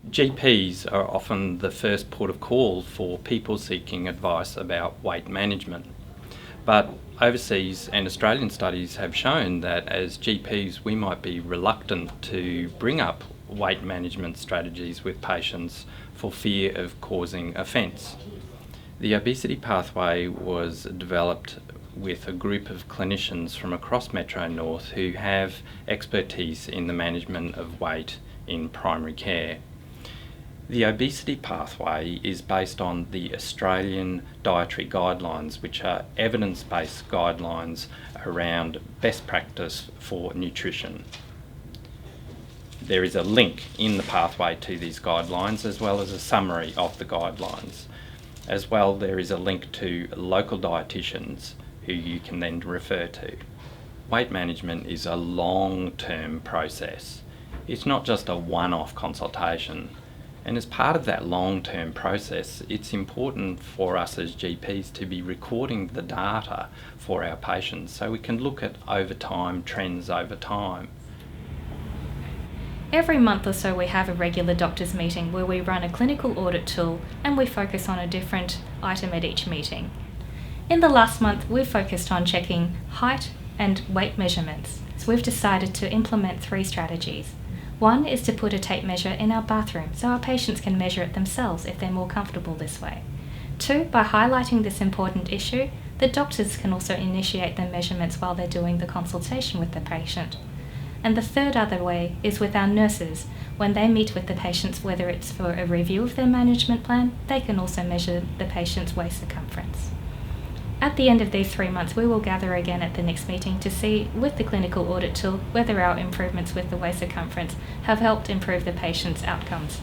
GPs are often the first port of call for people seeking advice about weight management. But overseas and Australian studies have shown that as GPs we might be reluctant to bring up weight management strategies with patients for fear of causing offence. The obesity pathway was developed with a group of clinicians from across Metro North who have expertise in the management of weight in primary care. The obesity pathway is based on the Australian dietary guidelines, which are evidence-based guidelines around best practice for nutrition. There is a link in the pathway to these guidelines, as well as a summary of the guidelines. As well, there is a link to local dietitians who you can then refer to. Weight management is a long-term process. It's not just a one-off consultation. And as part of that long-term process, it's important for us as GPs to be recording the data for our patients so we can look at trends over time. Every month or so we have a regular doctors meeting where we run a clinical audit tool and we focus on a different item at each meeting. In the last month we've focused on checking height and weight measurements. So we've decided to implement 3 strategies. One is to put a tape measure in our bathroom so our patients can measure it themselves if they're more comfortable this way. 2, by highlighting this important issue, the doctors can also initiate the measurements while they're doing the consultation with the patient. And the third other way is with our nurses. When they meet with the patients, whether it's for a review of their management plan, they can also measure the patient's waist circumference. At the end of these 3 months, we will gather again at the next meeting to see, with the clinical audit tool, whether our improvements with the waist circumference have helped improve the patient's outcomes.